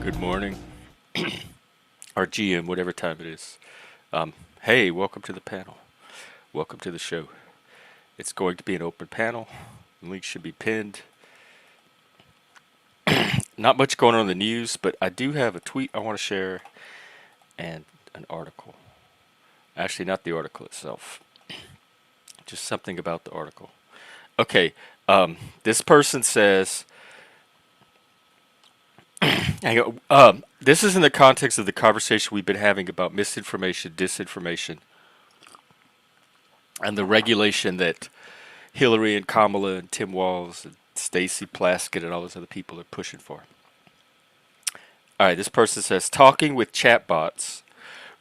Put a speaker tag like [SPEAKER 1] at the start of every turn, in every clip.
[SPEAKER 1] Good morning, or GM, whatever time it is. Hey, welcome to the panel. Welcome to the show. It's going to be an open panel. The link should be pinned. Not much going on in the news, but I do have a tweet I want to share and an article. Actually, not the article itself, just something about the article. Okay, this person says, this is in the context of the conversation we've been having about misinformation, disinformation, and the regulation that Hillary and Kamala and Tim Walz and Stacey Plaskett and all those other people are pushing for. All right, this person says talking with chatbots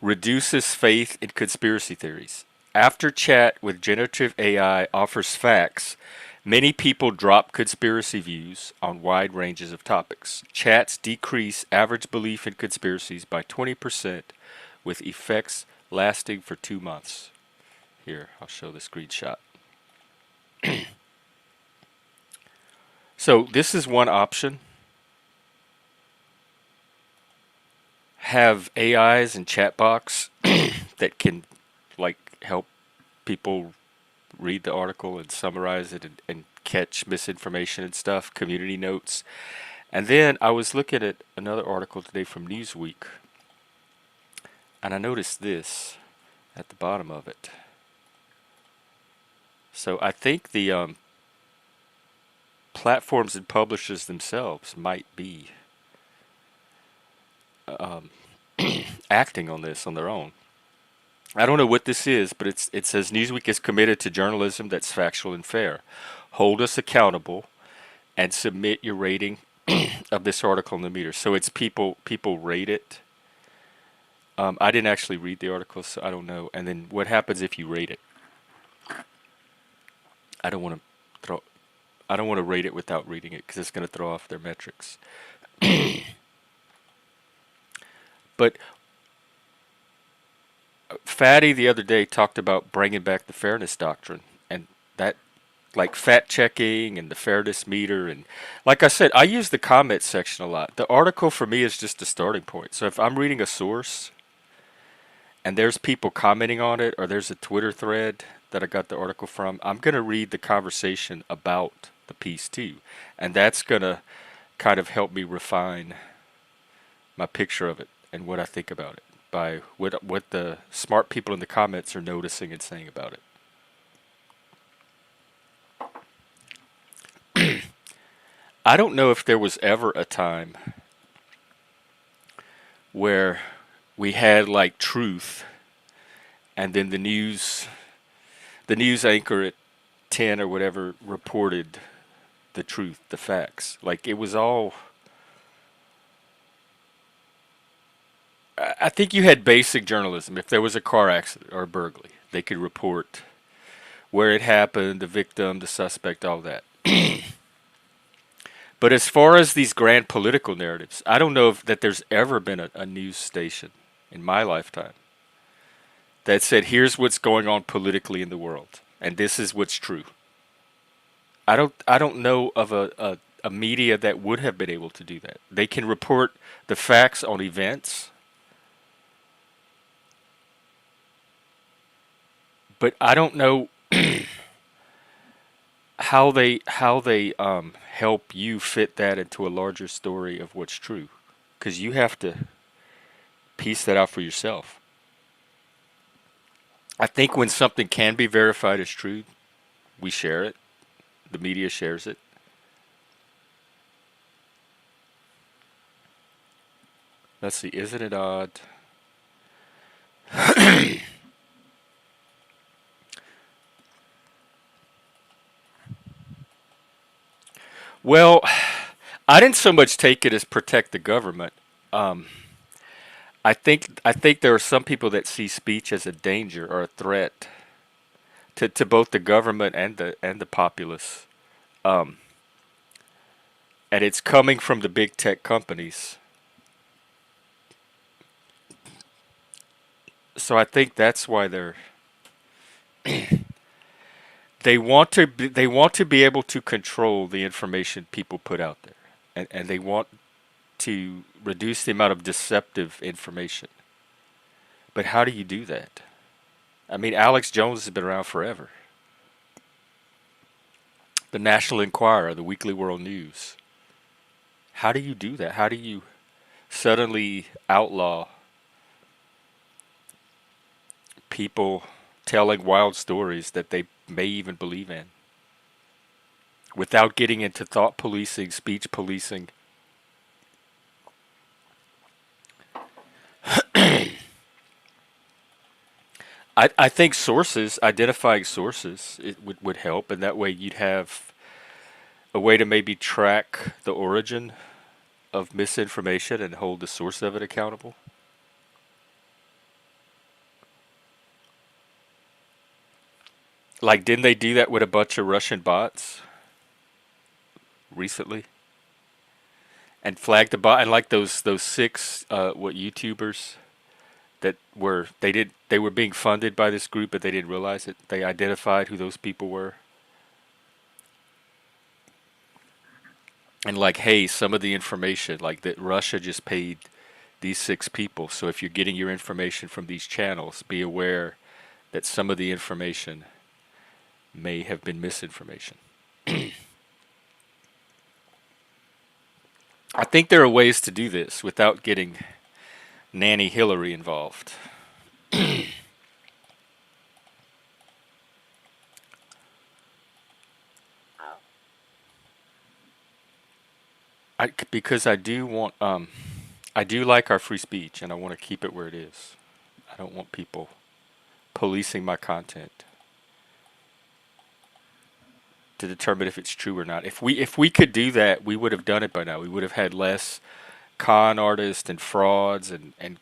[SPEAKER 1] reduces faith in conspiracy theories. After chat with generative AI offers facts, many people drop conspiracy views on wide ranges of topics. Chats decrease average belief in conspiracies by 20%, with effects lasting for 2 months. Here, I'll show the screenshot. So this is one option. Have AIs and chatbots that can like help people read the article and summarize it and catch misinformation and stuff, community notes. And then I was looking at another article today from Newsweek, and I noticed this at the bottom of it. So I think the platforms and publishers themselves might be acting on this on their own. I don't know what this is, but it says Newsweek is committed to journalism that's factual and fair. Hold us accountable and submit your rating of this article in the meter. So it's people rate it. I didn't actually read the article, so I don't know. And then what happens if you rate it? I don't want to throw. I don't want to rate it without reading it because it's going to throw off their metrics. But Fatty the other day talked about bringing back the fairness doctrine, and that, like fact checking and the fairness meter, and like I said, I use the comment section a lot. The article for me is just a starting point. So if I'm reading a source and there's people commenting on it, or there's a Twitter thread that I got the article from, I'm gonna read the conversation about the piece too, and that's gonna kind of help me refine my picture of it and what I think about it by what the smart people in the comments are noticing and saying about it. I don't know if there was ever a time where we had like truth, and then the news anchor at 10 or whatever reported the truth, the facts. Like it was all. I think you had basic journalism. If there was a car accident or a burglary, they could report where it happened, the victim, the suspect, all that. But as far as these grand political narratives, I don't know if that there's ever been a news station in my lifetime that said, "Here's what's going on politically in the world, and this is what's true." I don't know of a media that would have been able to do that. They can report the facts on events, but I don't know how they help you fit that into a larger story of what's true, because you have to piece that out for yourself. I think when something can be verified as true, we share it. The media shares it. Let's see, isn't it odd? Well, I didn't so much take it as protect the government. Um, I think there are some people that see speech as a danger or a threat to both the government and the populace, um, and it's coming from the big tech companies. So I think that's why they want to be able to control the information people put out there, and they want to reduce the amount of deceptive information. But how do you do that? I mean, Alex Jones has been around forever. The National Enquirer, the Weekly World News. How do you do that? How do you suddenly outlaw people telling wild stories that they may even believe in without getting into thought policing, speech policing? I think sources, identifying sources, it would help, and that way you'd have a way to maybe track the origin of misinformation and hold the source of it accountable. Like, didn't they do that with a bunch of Russian bots recently? And flagged the bot, and like those six what YouTubers that they were being funded by this group, but they didn't realize it. They identified who those people were, and like, hey, some of the information, like that Russia just paid these six people. So if you're getting your information from these channels, be aware that some of the information may have been misinformation. I think there are ways to do this without getting Nanny Hillary involved. Because I do want I do like our free speech and I want to keep it where it is. I don't want people policing my content to determine if it's true or not. If we could do that, we would have done it by now. We would have had less con artists and frauds and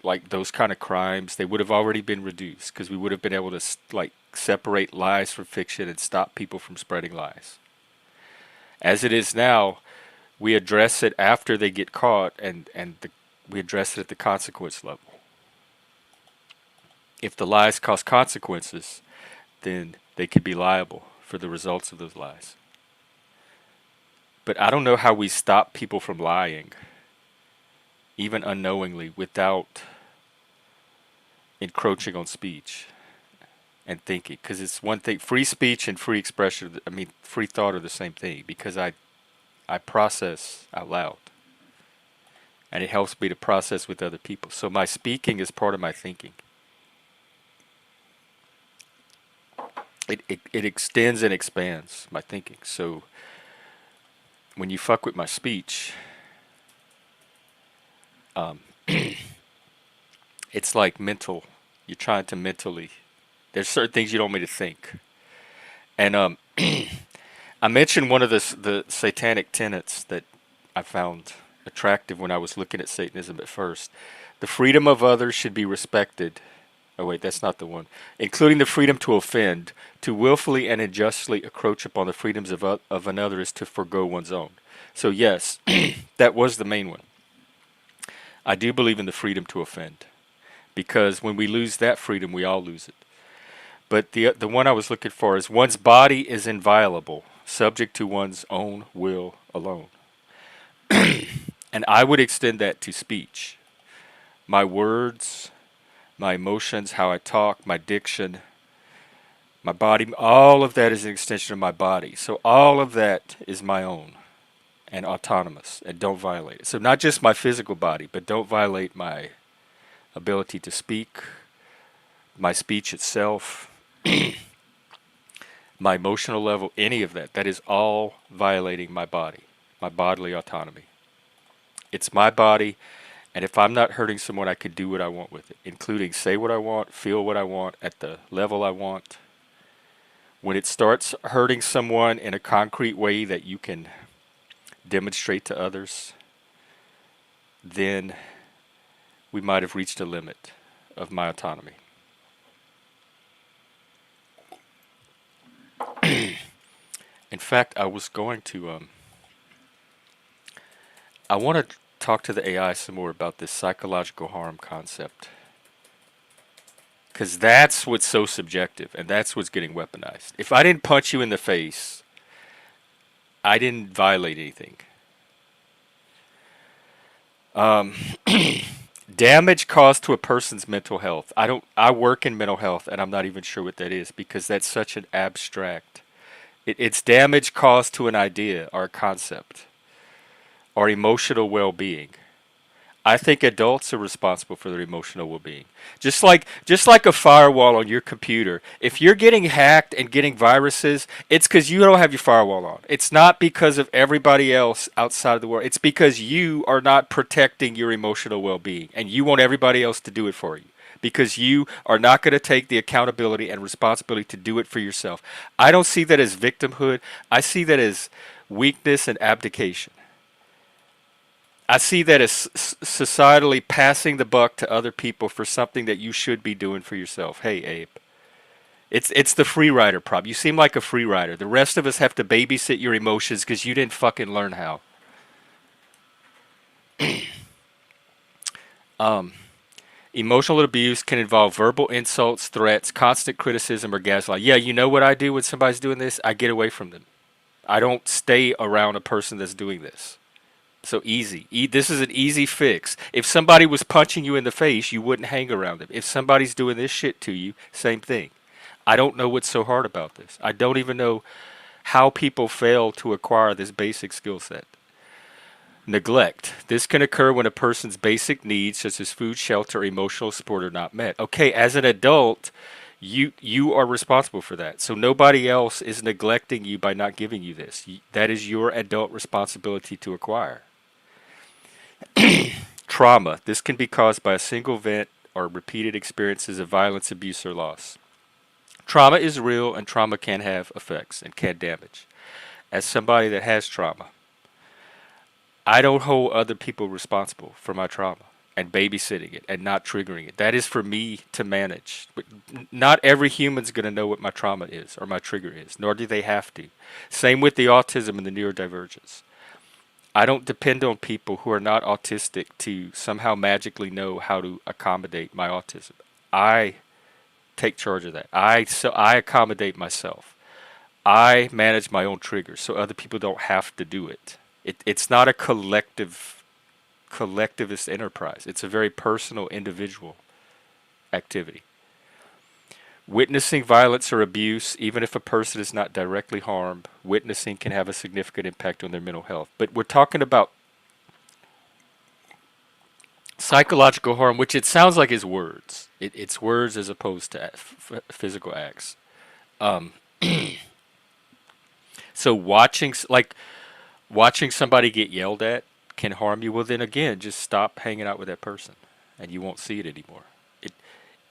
[SPEAKER 1] like those kind of crimes. They would have already been reduced because we would have been able to like separate lies from fiction and stop people from spreading lies. As it is now, we address it after they get caught, we address it at the consequence level. If the lies cause consequences, then they could be liable for the results of those lies. But I don't know how we stop people from lying, even unknowingly, without encroaching on speech and thinking. Because it's one thing, free speech and free expression, I mean, free thought are the same thing, because I process out loud. And it helps me to process with other people. So my speaking is part of my thinking. It extends and expands my thinking. So when you fuck with my speech, it's like mental. You're trying to mentally. There's certain things you don't want me to think. And I mentioned one of the satanic tenets that I found attractive when I was looking at Satanism at first. The freedom of others should be respected. Oh wait, that's not the one. Including the freedom to offend, to willfully and unjustly encroach upon the freedoms of another is to forgo one's own. So yes, that was the main one. I do believe in the freedom to offend, because when we lose that freedom, we all lose it. But the one I was looking for is one's body is inviolable, subject to one's own will alone. And I would extend that to speech. My words, my emotions, how I talk, my diction, my body, all of that is an extension of my body. So all of that is my own and autonomous, and don't violate it. So not just my physical body, but don't violate my ability to speak, my speech itself, my emotional level, any of that. That is all violating my body, my bodily autonomy. It's my body, and if I'm not hurting someone, I can do what I want with it, including say what I want, feel what I want, at the level I want. When it starts hurting someone in a concrete way that you can demonstrate to others, then we might have reached a limit of my autonomy. In fact, I was going to I want to talk to the AI some more about this psychological harm concept. Because that's what's so subjective, and that's what's getting weaponized. If I didn't punch you in the face, I didn't violate anything. Um, damage caused to a person's mental health. I work in mental health and I'm not even sure what that is because that's such an abstract. It's damage caused to an idea or a concept or emotional well-being. I think adults are responsible for their emotional well-being. Just like a firewall on your computer. If you're getting hacked and getting viruses, it's cuz you don't have your firewall on. It's not because of everybody else outside of the world. It's because you are not protecting your emotional well-being and you want everybody else to do it for you because you are not going to take the accountability and responsibility to do it for yourself. I don't see that as victimhood. I see that as weakness and abdication. I see that as societally passing the buck to other people for something that you should be doing for yourself. Hey, Abe. It's the free rider problem. You seem like a free rider. The rest of us have to babysit your emotions because you didn't fucking learn how. Um, Emotional abuse can involve verbal insults, threats, constant criticism, or gaslight. Yeah, you know what I do when somebody's doing this? I get away from them. I don't stay around a person that's doing this. So easy. This is an easy fix. If somebody was punching you in the face, you wouldn't hang around them. If somebody's doing this shit to you, same thing. I don't know what's so hard about this. I don't even know how people fail to acquire this basic skill set. Neglect. This can occur when a person's basic needs, such as food, shelter, emotional support, are not met. Okay, as an adult, you are responsible for that. So nobody else is neglecting you by not giving you this. That is your adult responsibility to acquire. Trauma. This can be caused by a single event or repeated experiences of violence, abuse, or loss. Trauma is real and trauma can have effects and can damage. As somebody that has trauma, I don't hold other people responsible for my trauma and babysitting it and not triggering it. That is for me to manage. But not every human's going to know what my trauma is or my trigger is, nor do they have to. Same with the autism and the neurodivergence. I don't depend on people who are not autistic to somehow magically know how to accommodate my autism. I take charge of that. I accommodate myself. I manage my own triggers so other people don't have to do it. It's not a collectivist enterprise. It's a very personal individual activity. Witnessing violence or abuse, even if a person is not directly harmed, witnessing can have a significant impact on their mental health. But we're talking about psychological harm, which it sounds like is words. It's words as opposed to physical acts. Um, so watching somebody get yelled at can harm you. Well, then again, just stop hanging out with that person, and you won't see it anymore.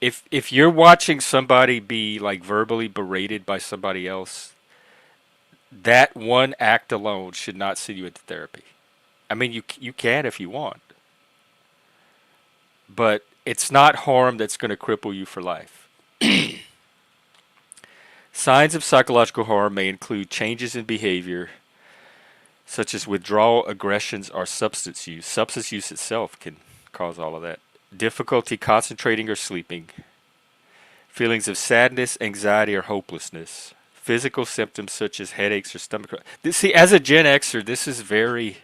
[SPEAKER 1] It, if you're watching somebody be like verbally berated by somebody else, that one act alone should not send you into therapy. I mean, you can if you want, but it's not harm that's going to cripple you for life. Signs of psychological harm may include changes in behavior, such as withdrawal, aggressions, or substance use. Substance use itself can cause all of that. Difficulty concentrating or sleeping. Feelings of sadness, anxiety, or hopelessness. Physical symptoms such as headaches or stomach. See, as a Gen Xer, this is very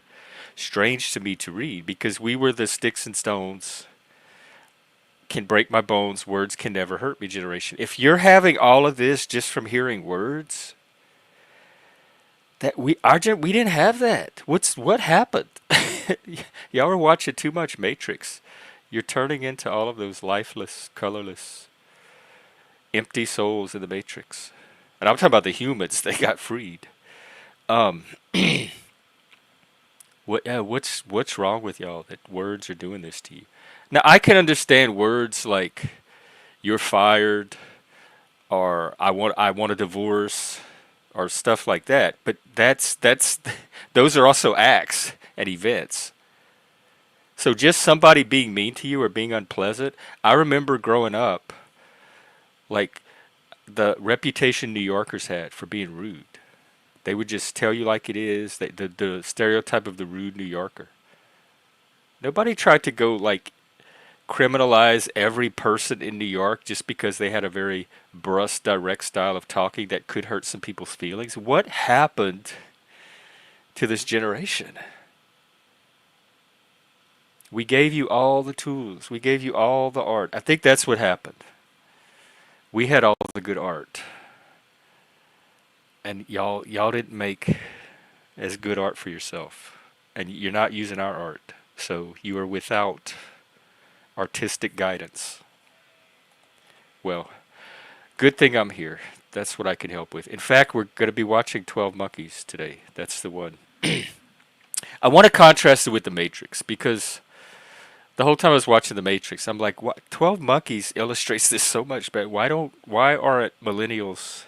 [SPEAKER 1] strange to me to read because we were the sticks and stones, can break my bones, words can never hurt me generation. If you're having all of this just from hearing words, that we didn't have that. What happened? Y'all were watching too much Matrix. You're turning into all of those lifeless, colorless, empty souls in the Matrix. And I'm talking about the humans. They got freed. Um, what's wrong with y'all that words are doing this to you? Now I can understand words like "you're fired" or "I want a divorce" or stuff like that. But that's those are also acts and events. So just somebody being mean to you or being unpleasant. I remember growing up, like the reputation New Yorkers had for being rude. They would just tell you like it is. The stereotype of the rude New Yorker. Nobody tried to go like criminalize every person in New York just because they had a very brusque, direct style of talking that could hurt some people's feelings. What happened to this generation? We gave you all the tools. We gave you all the art. I think that's what happened. We had all the good art, and y'all didn't make as good art for yourself, and you're not using our art, so you are without artistic guidance. Well, good thing I'm here. That's what I can help with. In fact, we're going to be watching 12 Monkeys today. That's the one. I want to contrast it with The Matrix because the whole time I was watching The Matrix, I'm like, what? 12 Monkeys illustrates this so much better. Why aren't millennials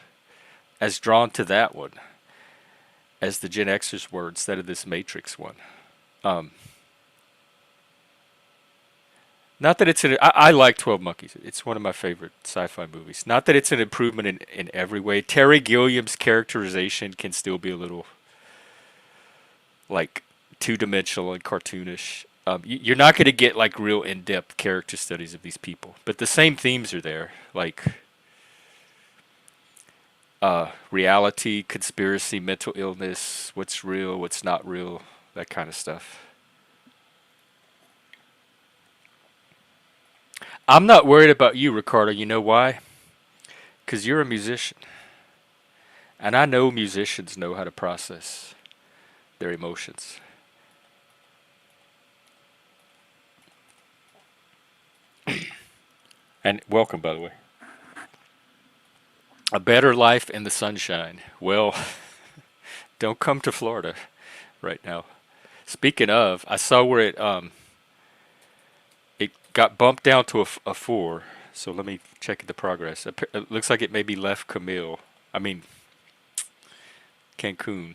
[SPEAKER 1] as drawn to that one as the Gen Xers were instead of this Matrix one? Um, Not that it's I like 12 Monkeys. It's one of my favorite sci-fi movies. Not that it's an improvement in every way. Terry Gilliam's characterization can still be a little like two-dimensional and cartoonish. You're not going to get like real in-depth character studies of these people, but the same themes are there, like reality, conspiracy, mental illness, what's real, what's not real, that kind of stuff. I'm not worried about you, Ricardo. You know why? Because you're a musician. And I know musicians know how to process their emotions. And welcome, by the way. A better life in the sunshine. Well, don't come to Florida right now. Speaking of, I saw where it got bumped down to a 4. So let me check the progress. It looks like it maybe left Camille. I mean, Cancun.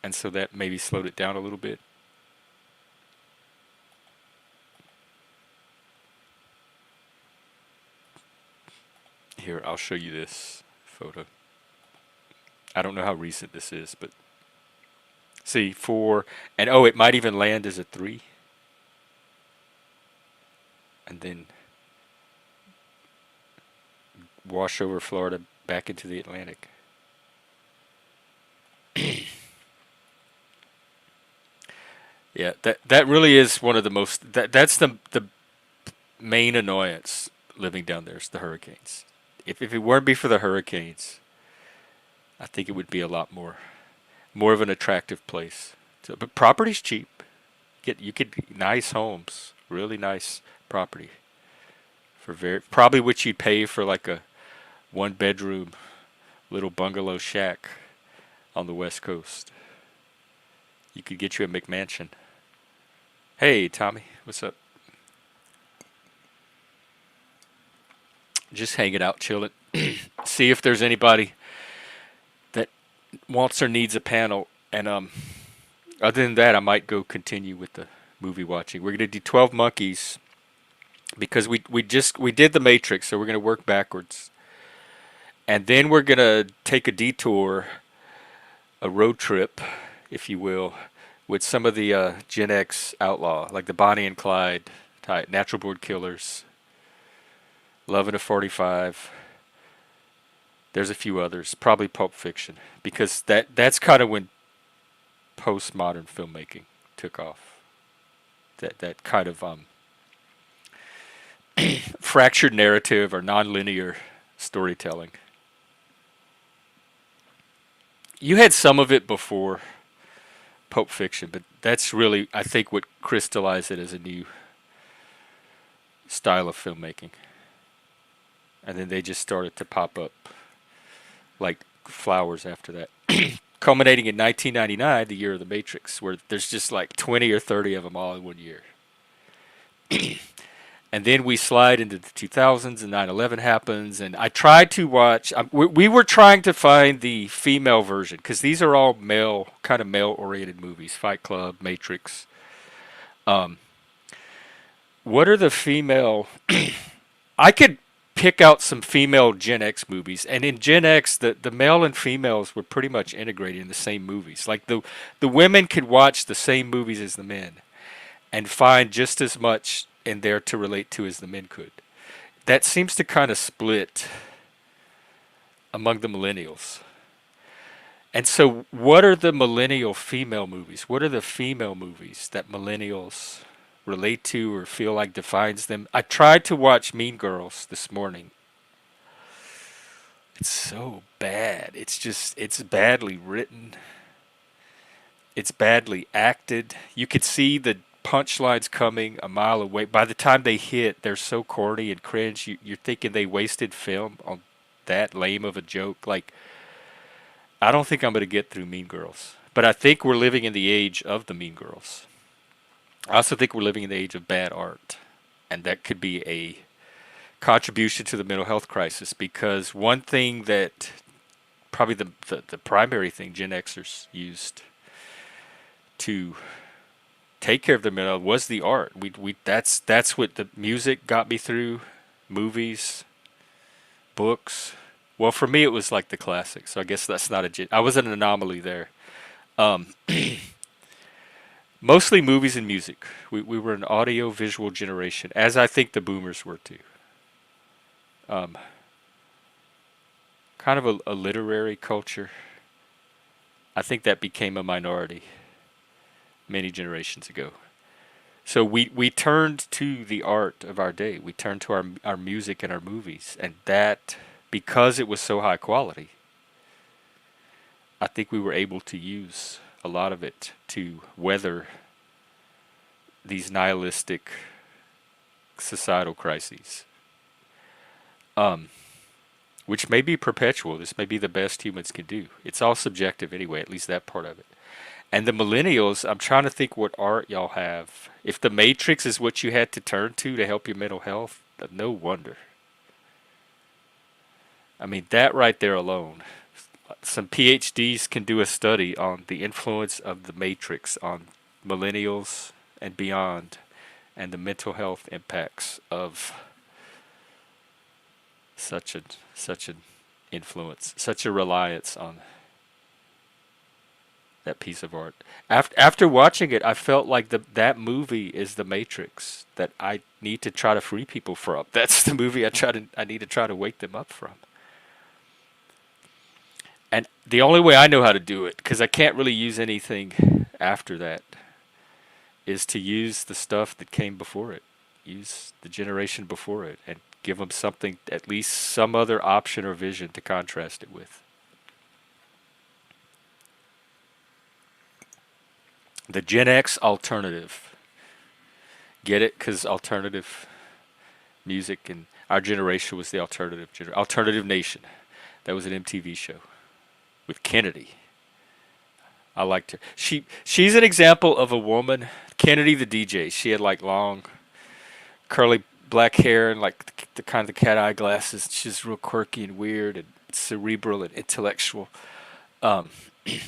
[SPEAKER 1] And so that maybe slowed it down a little bit. Here, I'll show you this photo. I don't know how recent this is, but see, 4, and oh, it might even land as a 3, and then wash over Florida back into the Atlantic. Yeah, that really is one of the most that's the main annoyance living down there is the hurricanes. If it weren't be for the hurricanes, I think it would be a lot more of an attractive place. So, but property's cheap. You could nice homes, really nice property for very probably what you'd pay for like a 1 bedroom little bungalow shack on the West Coast. You could get you a McMansion. Hey, Tommy, what's up? Just hanging out, chilling. See if there's anybody that wants or needs a panel. And other than that, I might go continue with the movie watching. We're gonna do 12 Monkeys because we did the Matrix, so we're gonna work backwards, and then we're gonna take a detour, a road trip, if you will, with some of the Gen X outlaw, like the Bonnie and Clyde type, Natural Born Killers, Love in a 45. There's a few others, probably Pulp Fiction, because that's kind of when postmodern filmmaking took off. That kind of fractured narrative or nonlinear storytelling. You had some of it before Pulp Fiction, but that's really, I think, what crystallized it as a new style of filmmaking. And then they just started to pop up like flowers after that. Culminating in 1999, the year of the Matrix, where there's just like 20 or 30 of them all in one year. And then we slide into the 2000s and 9/11 happens, and I tried to watch, we were trying to find the female version, because these are all male, kind of male-oriented movies, Fight Club, Matrix. Um, what are the female, I could pick out some female Gen X movies, and in Gen X, the male and females were pretty much integrated in the same movies. Like the women could watch the same movies as the men and find just as much in there to relate to as the men could. That seems to kind of split among the millennials. And so, what are the millennial female movies? What are the female movies that millennials relate to or feel like defines them? I tried to watch Mean Girls this morning. It's so bad. It's badly written. It's badly acted. You could see the punchlines coming a mile away. By the time they hit, they're so corny and cringe. You're thinking they wasted film on that lame of a joke. Like, I don't think I'm going to get through Mean Girls. But I think we're living in the age of the Mean Girls. I also think we're living in the age of bad art. And that could be a contribution to the mental health crisis, because one thing that probably the primary thing Gen Xers used to take care of their mental health was the art. That's what the music got me through, movies, books. Well, for me, it was like the classics. So I guess that's not I was an anomaly there. Um, Mostly movies and music. We were an audio visual generation, as I think the boomers were too. Um, Kind of a literary culture. I think that became a minority many generations ago. So we turned to the art of our day. We turned to our music and our movies, and that, because it was so high quality, I think we were able to use a lot of it to weather these nihilistic societal crises, um, which may be perpetual. This may be the best humans can do. It's all subjective anyway, at least that part of it. And the millennials, I'm trying to think what art y'all have. If the Matrix is what you had to turn to help your mental health, no wonder. I mean, that right there alone. Some PhDs can do a study on the influence of the Matrix on millennials and beyond, and the mental health impacts of such a such an influence, such a reliance on that piece of art. After watching it, I felt like that movie is the Matrix that I need to try to free people from. That's the movie I need to try to wake them up from. And the only way I know how to do it, because I can't really use anything after that, is to use the stuff that came before it, use the generation before it, and give them something, at least some other option or vision to contrast it with. The Gen X alternative. Get it? Because alternative music, and our generation was the alternative nation. That was an MTV show with Kennedy. I liked her. She's an example of a woman. Kennedy, the DJ. She had like long, curly black hair and like the kind of the cat eye glasses. She's real quirky and weird and cerebral and intellectual, um,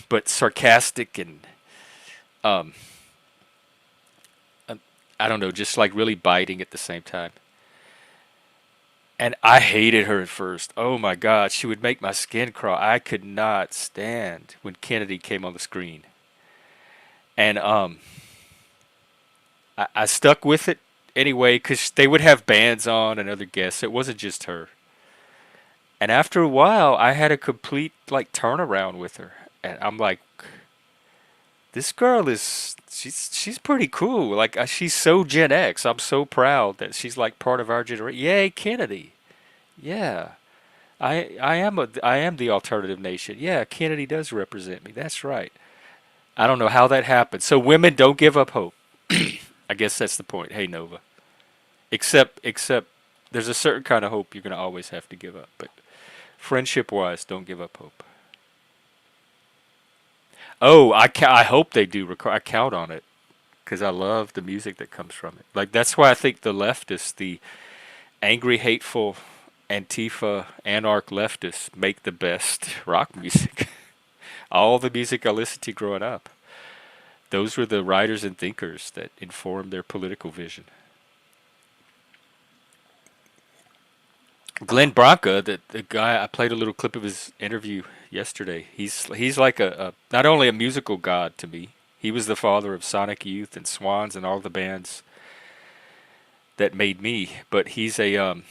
[SPEAKER 1] but sarcastic and um, I don't know, just like really biting at the same time. And I hated her at first. Oh my God, she would make my skin crawl. I could not stand when Kennedy came on the screen. And I stuck with it anyway because they would have bands on and other guests. It wasn't just her. And after a while, I had a complete like turnaround with her, and I'm like, this girl is she's pretty cool. Like she's so Gen X. I'm so proud that she's like part of our generation. Yay, Kennedy. Yeah. I am the alternative nation. Yeah, Kennedy does represent me. That's right. I don't know how that happened. So women don't give up hope. I guess that's the point. Hey Nova. Except there's a certain kind of hope you're going to always have to give up. But friendship wise, don't give up hope. Oh, I hope they do. I count on it because I love the music that comes from it. Like that's why I think the leftists, the angry, hateful, Antifa, anarch leftists, make the best rock music. All the music I listened to growing up, those were the writers and thinkers that informed their political vision. Glenn Branca, the guy, I played a little clip of his interview yesterday. He's like a not only a musical god to me. He was the father of Sonic Youth and Swans and all the bands that made me. But he's a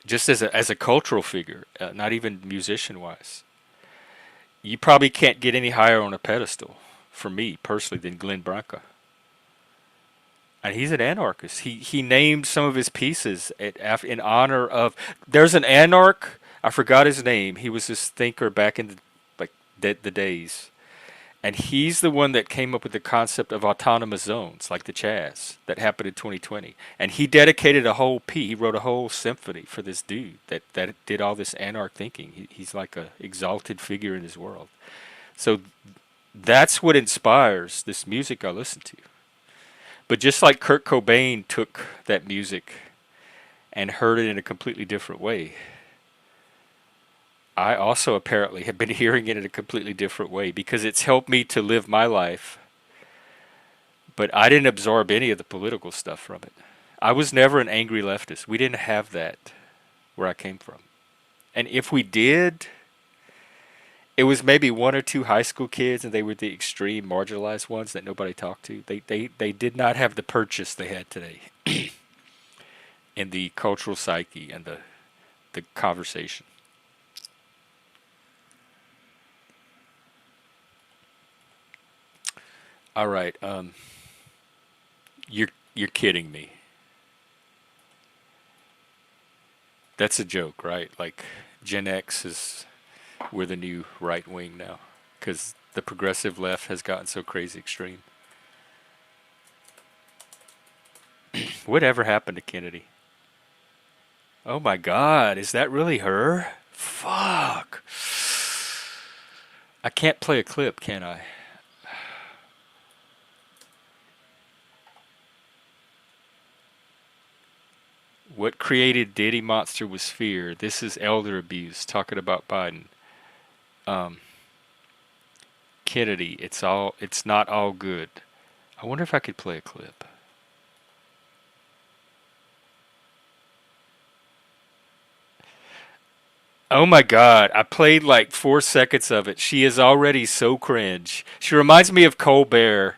[SPEAKER 1] just as a cultural figure, not even musician wise. You probably can't get any higher on a pedestal, for me personally, than Glenn Branca. And he's an anarchist. He named some of his pieces in honor of. There's an anarch. I forgot his name. He was this thinker back in the like the days, and he's the one that came up with the concept of autonomous zones, like the Chaz that happened in 2020. And he dedicated a whole piece. He wrote a whole symphony for this dude that did all this anarch thinking. He's like a exalted figure in his world. So that's what inspires this music I listen to. But just like Kurt Cobain took that music and heard it in a completely different way, I also apparently have been hearing it in a completely different way because it's helped me to live my life. But I didn't absorb any of the political stuff from it. I was never an angry leftist. We didn't have that where I came from. And if we did, it was maybe one or two high school kids, and they were the extreme marginalized ones that nobody talked to. They did not have the purchase they had today in the cultural psyche and the conversation. All right, you're kidding me. That's a joke, right? Like Gen X is we're the new right wing now because the progressive left has gotten so crazy extreme. Whatever happened to Kennedy? Oh my God, is that really her? Fuck. I can't play a clip, can I? What created Diddy Monster was fear. This is elder abuse. Talking about Biden. Um, Kennedy. It's not all good. I wonder if I could play a clip. Oh my God, I played like 4 seconds of it. She is already so cringe. She reminds me of Colbert.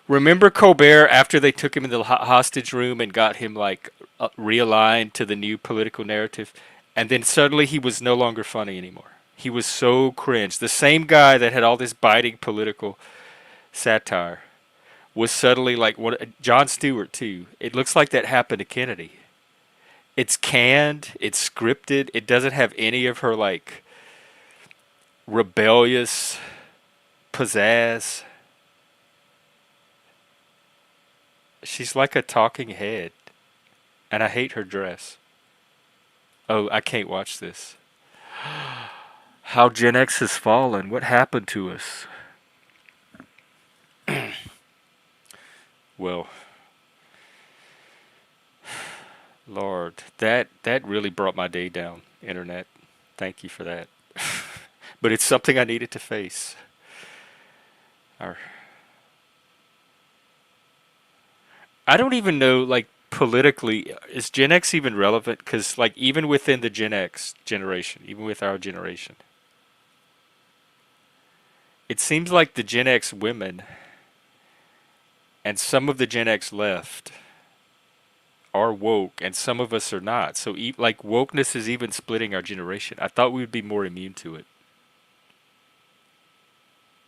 [SPEAKER 1] Remember Colbert after they took him in the hostage room and got him like realigned to the new political narrative? And then suddenly he was no longer funny anymore. He was so cringe. The same guy that had all this biting political satire was suddenly like what John Stewart too. It looks like that happened to Kennedy. It's canned, it's scripted, it doesn't have any of her like rebellious pizzazz. She's like a talking head, and I hate her dress. Oh, I can't watch this. How Gen X has fallen. What happened to us? Well, Lord, that really brought my day down, internet. Thank you for that. But it's something I needed to face. Our, I don't even know, like, politically, is Gen X even relevant? Because, like, even within the Gen X generation, even with our generation, it seems like the Gen X women and some of the Gen X left are woke, and some of us are not. So, like, wokeness is even splitting our generation. I thought we would be more immune to it.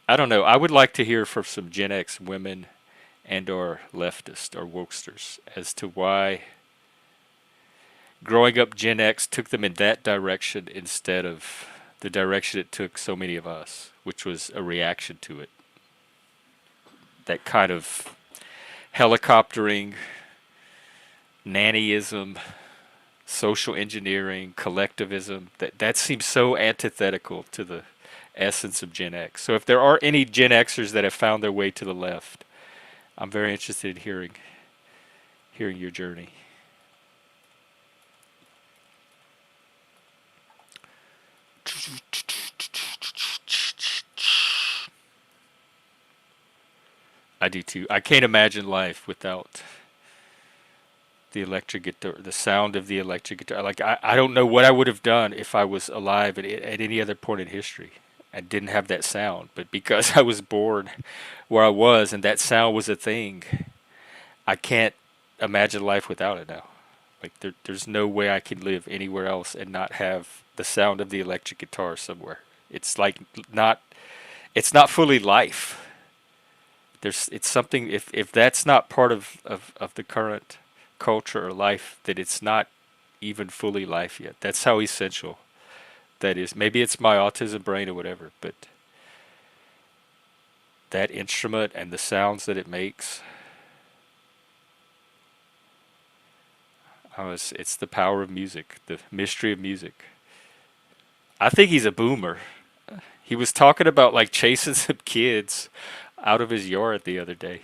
[SPEAKER 1] I don't know. I would like to hear from some Gen X women and or leftists or wokesters as to why growing up Gen X took them in that direction instead of the direction it took so many of us, which was a reaction to it. That kind of helicoptering, nannyism, social engineering, collectivism, that seems so antithetical to the essence of Gen X. So if there are any Gen Xers that have found their way to the left, I'm very interested in hearing your journey. I do too. I can't imagine life without the electric guitar, the sound of the electric guitar. Like I don't know what I would have done if I was alive at any other point in history and didn't have that sound. But because I was born where I was and that sound was a thing, I can't imagine life without it now. Like there's no way I can live anywhere else and not have the sound of the electric guitar somewhere. It's like not it's not fully life. It's something, if that's not part of the current culture or life, that it's not even fully life yet. That's how essential that is. Maybe it's my autism brain or whatever, but that instrument and the sounds that it makes, it's the power of music, the mystery of music. I think he's a boomer. He was talking about like chasing some kids out of his yard the other day.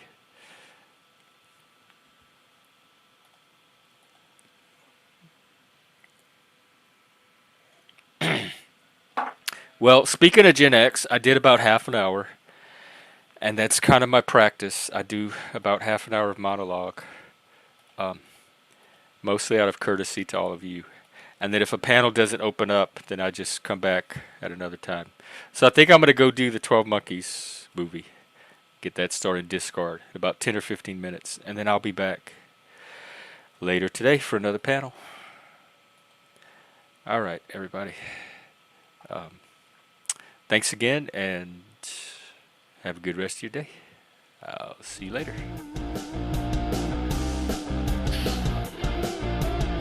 [SPEAKER 1] Well, speaking of Gen X, I did about half an hour, and that's kind of my practice. I do about half an hour of monologue, um, mostly out of courtesy to all of you. And then if a panel doesn't open up, then I just come back at another time. So I think I'm going to go do the 12 Monkeys movie, get that started in Discord in about 10 or 15 minutes, and then I'll be back later today for another panel. All right, everybody. Um, Thanks again, and have a good rest of your day. I'll see you later.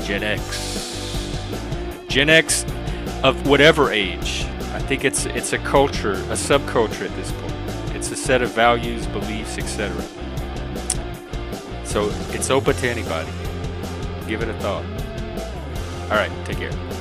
[SPEAKER 1] Gen X. Gen X of whatever age. I think it's a culture, a subculture at this point. It's a set of values, beliefs, etc. So it's open to anybody. Give it a thought. All right, take care.